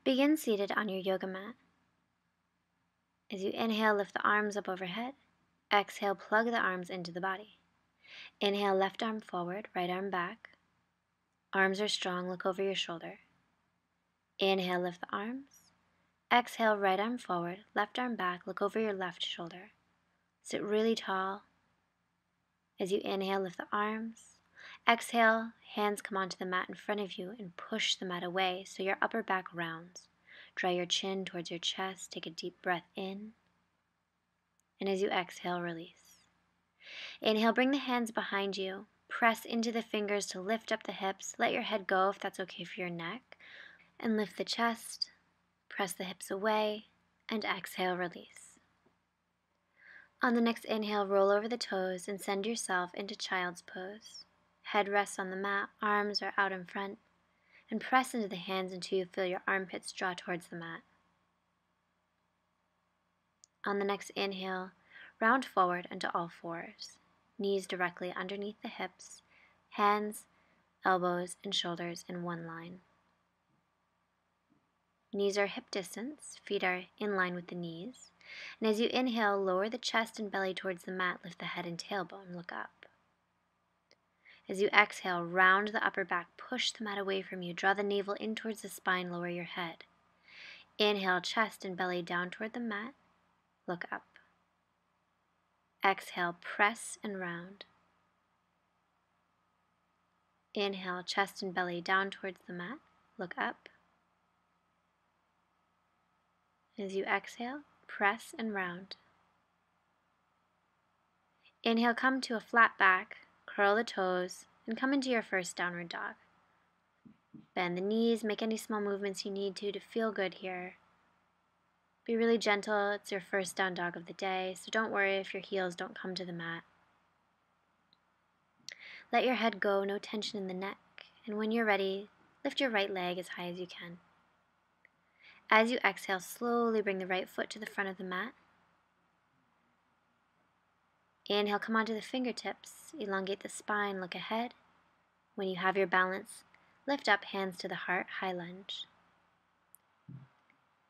Begin seated on your yoga mat. As you inhale, lift the arms up overhead. Exhale, plug the arms into the body. Inhale, left arm forward, right arm back. Arms are strong, look over your shoulder. Inhale, lift the arms. Exhale, right arm forward, left arm back, look over your left shoulder. Sit really tall. As you inhale, lift the arms. Exhale, hands come onto the mat in front of you and push the mat away so your upper back rounds. Draw your chin towards your chest, take a deep breath in. And as you exhale, release. Inhale, bring the hands behind you. Press into the fingers to lift up the hips. Let your head go if that's okay for your neck. And lift the chest. Press the hips away. And exhale, release. On the next inhale, roll over the toes and send yourself into child's pose. Head rests on the mat, arms are out in front. And press into the hands until you feel your armpits draw towards the mat. On the next inhale, round forward into all fours. Knees directly underneath the hips, hands, elbows, and shoulders in one line. Knees are hip distance, feet are in line with the knees. And as you inhale, lower the chest and belly towards the mat, lift the head and tailbone, look up. As you exhale, round the upper back, push the mat away from you, draw the navel in towards the spine, lower your head. Inhale, chest and belly down toward the mat, look up. Exhale, press and round. Inhale, chest and belly down towards the mat, look up. As you exhale, press and round. Inhale, come to a flat back, curl the toes, and come into your first downward dog. Bend the knees, make any small movements you need to feel good here. Be really gentle, it's your first down dog of the day, so don't worry if your heels don't come to the mat. Let your head go, no tension in the neck, and when you're ready, lift your right leg as high as you can. As you exhale, slowly bring the right foot to the front of the mat. Inhale, come onto the fingertips, elongate the spine, look ahead. When you have your balance, lift up, hands to the heart, high lunge.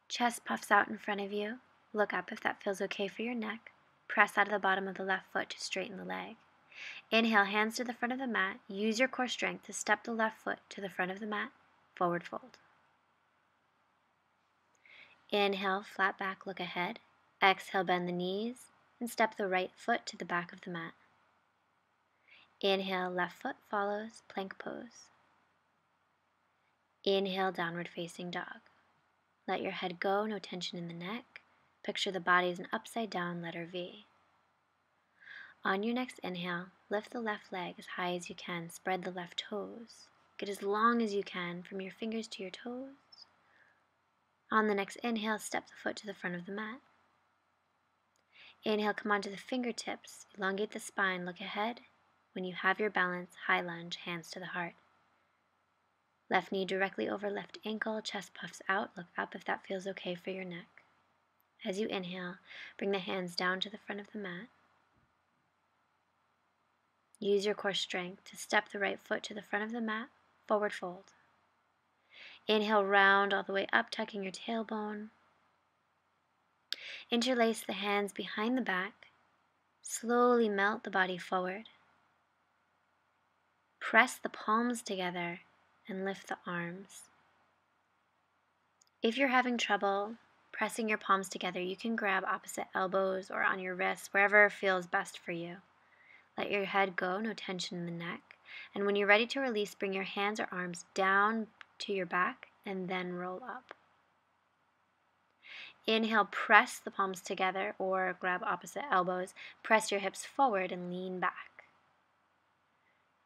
Chest puffs out in front of you. Look up if that feels okay for your neck. Press out of the bottom of the left foot to straighten the leg. Inhale, hands to the front of the mat. Use your core strength to step the left foot to the front of the mat, forward fold. Inhale, flat back, look ahead. Exhale, bend the knees and step the right foot to the back of the mat. Inhale, left foot follows, plank pose. Inhale, downward facing dog. Let your head go, no tension in the neck. Picture the body as an upside down letter V. On your next inhale, lift the left leg as high as you can, spread the left toes. Get as long as you can from your fingers to your toes. On the next inhale, step the foot to the front of the mat. Inhale, come onto the fingertips, elongate the spine, look ahead. When you have your balance, high lunge, hands to the heart. Left knee directly over left ankle, chest puffs out, look up if that feels okay for your neck. As you inhale, bring the hands down to the front of the mat. Use your core strength to step the right foot to the front of the mat, forward fold. Inhale, round all the way up, tucking your tailbone. Interlace the hands behind the back. Slowly melt the body forward. Press the palms together and lift the arms. If you're having trouble pressing your palms together, you can grab opposite elbows or on your wrists, wherever feels best for you. Let your head go, no tension in the neck. And when you're ready to release, bring your hands or arms down to your back and then roll up. Inhale, press the palms together or grab opposite elbows. Press your hips forward and lean back.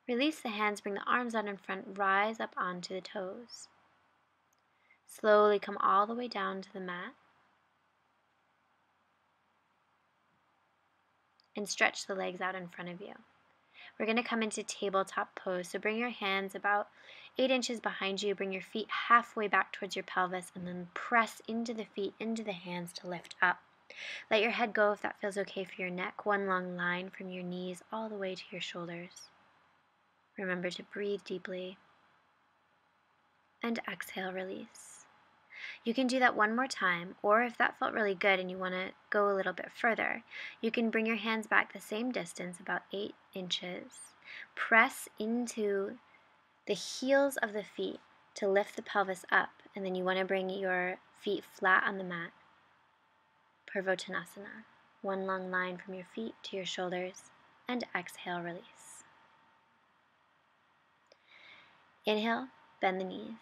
Release the hands, bring the arms out in front, rise up onto the toes. Slowly come all the way down to the mat. And stretch the legs out in front of you. We're going to come into tabletop pose, so bring your hands about 8 inches behind you, bring your feet halfway back towards your pelvis, and then press into the feet, into the hands to lift up. Let your head go if that feels okay for your neck, one long line from your knees all the way to your shoulders. Remember to breathe deeply, and exhale, release. You can do that one more time, or if that felt really good and you want to go a little bit further, you can bring your hands back the same distance, about 8 inches. Press into the heels of the feet to lift the pelvis up, and then you want to bring your feet flat on the mat. Purvottanasana. One long line from your feet to your shoulders, and exhale, release. Inhale, bend the knees.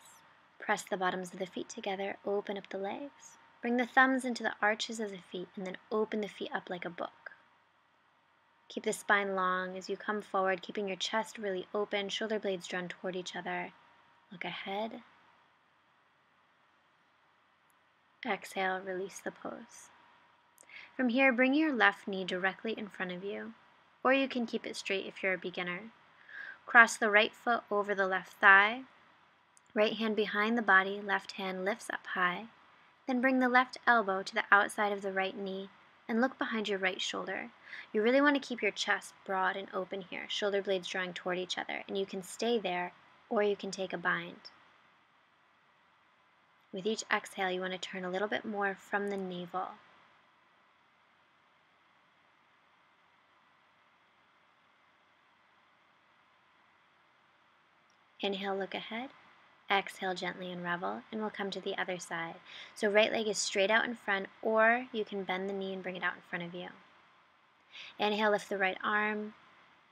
Press the bottoms of the feet together, open up the legs. Bring the thumbs into the arches of the feet, and then open the feet up like a book. Keep the spine long as you come forward, keeping your chest really open, shoulder blades drawn toward each other. Look ahead. Exhale, release the pose. From here, bring your left knee directly in front of you, or you can keep it straight if you're a beginner. Cross the right foot over the left thigh. Right hand behind the body, left hand lifts up high. Then bring the left elbow to the outside of the right knee and look behind your right shoulder. You really want to keep your chest broad and open here, shoulder blades drawing toward each other, and you can stay there or you can take a bind. With each exhale, you want to turn a little bit more from the navel. Inhale, look ahead. Exhale, gently unravel, and we'll come to the other side. So right leg is straight out in front, or you can bend the knee and bring it out in front of you. Inhale, lift the right arm,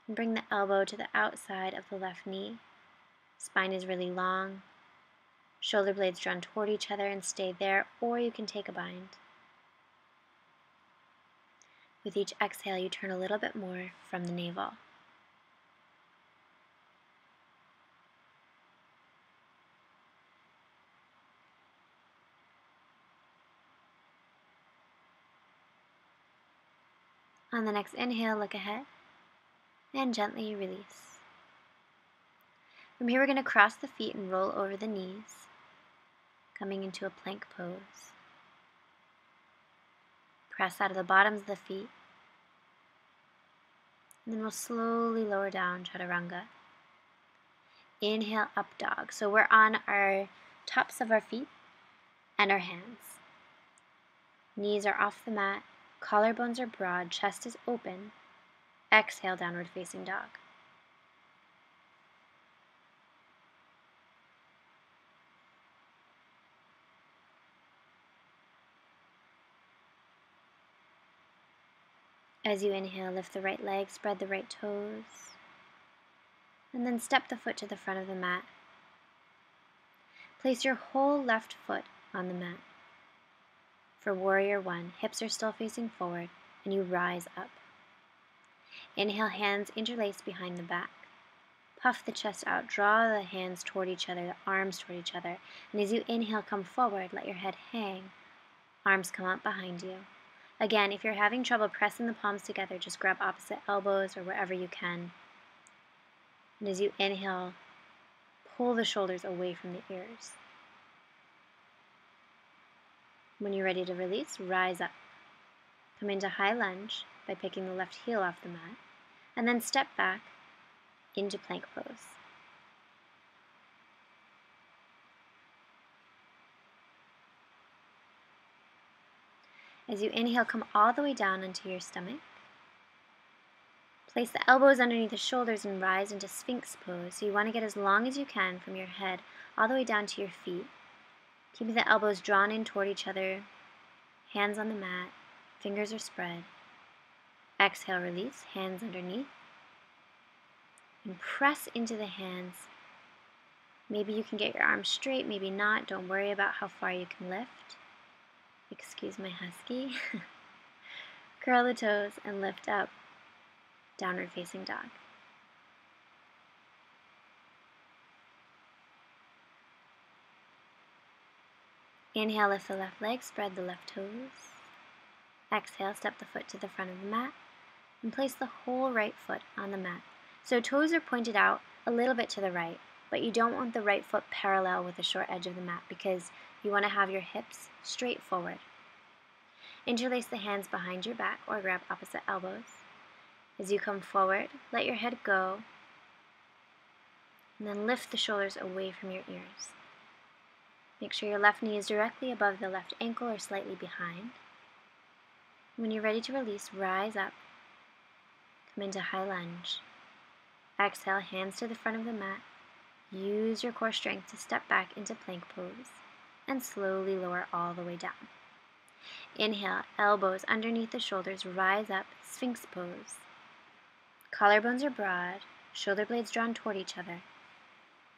and bring the elbow to the outside of the left knee. Spine is really long. Shoulder blades drawn toward each other and stay there, or you can take a bind. With each exhale, you turn a little bit more from the navel. On the next inhale, look ahead and gently release. From here, we're going to cross the feet and roll over the knees, coming into a plank pose. Press out of the bottoms of the feet, and then we'll slowly lower down, chaturanga. Inhale, up dog. So we're on our tops of our feet and our hands. Knees are off the mat. Collarbones are broad, chest is open. Exhale, downward facing dog. As you inhale, lift the right leg, spread the right toes, and then step the foot to the front of the mat. Place your whole left foot on the mat. For warrior one, hips are still facing forward, and you rise up. Inhale, hands interlace behind the back. Puff the chest out, draw the hands toward each other, the arms toward each other. And as you inhale, come forward, let your head hang. Arms come up behind you. Again, if you're having trouble pressing the palms together, just grab opposite elbows or wherever you can. And as you inhale, pull the shoulders away from the ears. When you're ready to release, rise up. Come into high lunge by picking the left heel off the mat, and then step back into plank pose. As you inhale, come all the way down onto your stomach. Place the elbows underneath the shoulders and rise into Sphinx pose. So you want to get as long as you can from your head all the way down to your feet. Keeping the elbows drawn in toward each other, hands on the mat, fingers are spread. Exhale, release, hands underneath. And press into the hands. Maybe you can get your arms straight, maybe not. Don't worry about how far you can lift. Excuse my husky. Curl the toes and lift up. Downward facing dog. Inhale, lift the left leg, spread the left toes. Exhale, step the foot to the front of the mat and place the whole right foot on the mat. So toes are pointed out a little bit to the right, but you don't want the right foot parallel with the short edge of the mat because you want to have your hips straight forward. Interlace the hands behind your back or grab opposite elbows. As you come forward, let your head go and then lift the shoulders away from your ears. Make sure your left knee is directly above the left ankle or slightly behind. When you're ready to release, rise up. Come into high lunge. Exhale, hands to the front of the mat. Use your core strength to step back into plank pose and slowly lower all the way down. Inhale, elbows underneath the shoulders, rise up, Sphinx pose. Collarbones are broad, shoulder blades drawn toward each other.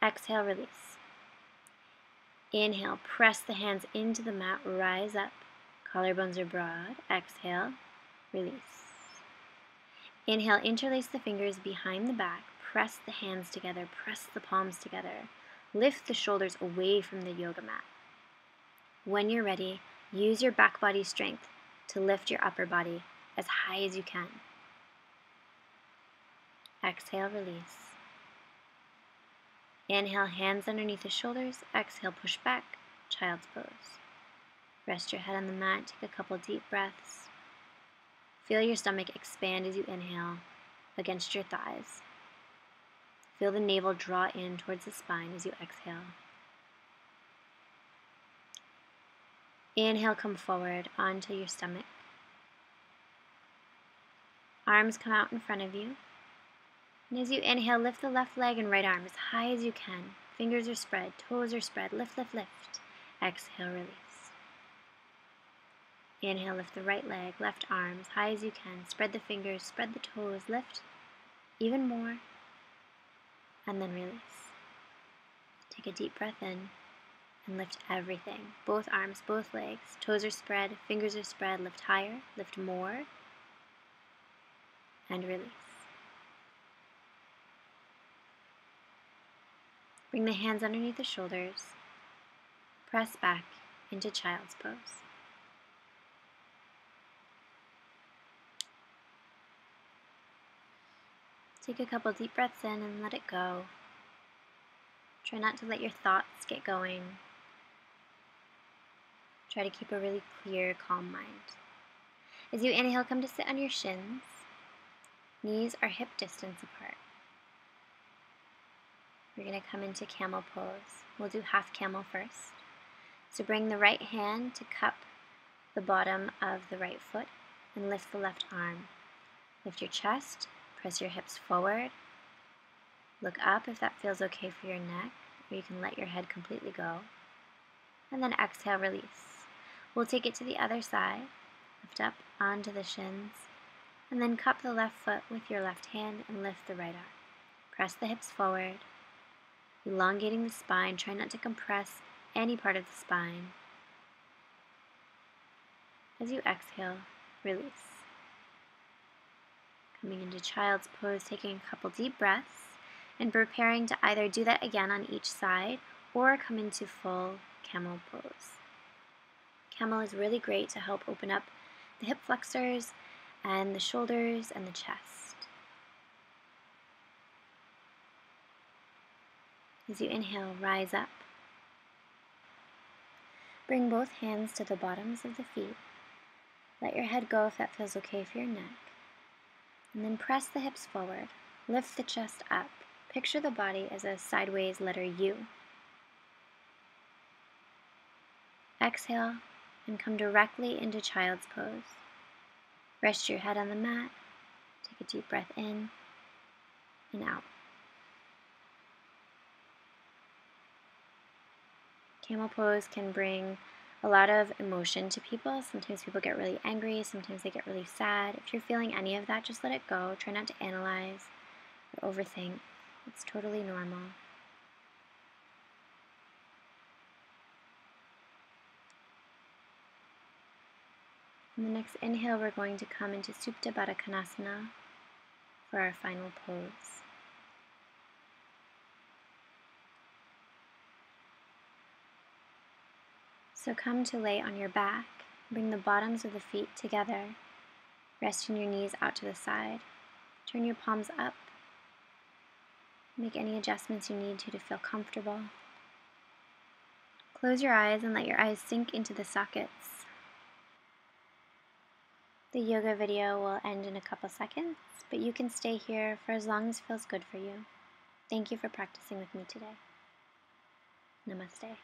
Exhale, release. Inhale, press the hands into the mat, rise up. Collarbones are broad. Exhale, release. Inhale, interlace the fingers behind the back. Press the hands together, press the palms together. Lift the shoulders away from the yoga mat. When you're ready, use your back body strength to lift your upper body as high as you can. Exhale, release. Inhale, hands underneath the shoulders. Exhale, push back, child's pose. Rest your head on the mat, take a couple deep breaths. Feel your stomach expand as you inhale against your thighs. Feel the navel draw in towards the spine as you exhale. Inhale, come forward onto your stomach. Arms come out in front of you. And as you inhale, lift the left leg and right arm as high as you can. Fingers are spread, toes are spread. Lift, lift, lift. Exhale, release. Inhale, lift the right leg, left arm as high as you can. Spread the fingers, spread the toes. Lift even more. And then release. Take a deep breath in and lift everything. Both arms, both legs. Toes are spread, fingers are spread. Lift higher, lift more. And release. Bring the hands underneath the shoulders. Press back into child's pose. Take a couple deep breaths in and let it go. Try not to let your thoughts get going. Try to keep a really clear, calm mind. As you inhale, come to sit on your shins. Knees are hip distance apart. We're going to come into camel pose. We'll do half camel first. So bring the right hand to cup the bottom of the right foot and lift the left arm. Lift your chest. Press your hips forward. Look up if that feels okay for your neck, or you can let your head completely go. And then exhale, release. We'll take it to the other side. Lift up onto the shins. And then cup the left foot with your left hand and lift the right arm. Press the hips forward. Elongating the spine. Try not to compress any part of the spine. As you exhale, release. Coming into child's pose, taking a couple deep breaths, and preparing to either do that again on each side or come into full camel pose. Camel is really great to help open up the hip flexors and the shoulders and the chest. As you inhale, rise up. Bring both hands to the bottoms of the feet. Let your head go if that feels okay for your neck. And then press the hips forward. Lift the chest up. Picture the body as a sideways letter U. Exhale and come directly into child's pose. Rest your head on the mat. Take a deep breath in and out. Camel pose can bring a lot of emotion to people. Sometimes people get really angry, sometimes they get really sad. If you're feeling any of that, just let it go. Try not to analyze or overthink. It's totally normal. On the next inhale, we're going to come into Supta Baddha Konasana for our final pose. So come to lay on your back. Bring the bottoms of the feet together. Resting your knees out to the side. Turn your palms up. Make any adjustments you need to feel comfortable. Close your eyes and let your eyes sink into the sockets. The yoga video will end in a couple seconds, but you can stay here for as long as feels good for you. Thank you for practicing with me today. Namaste.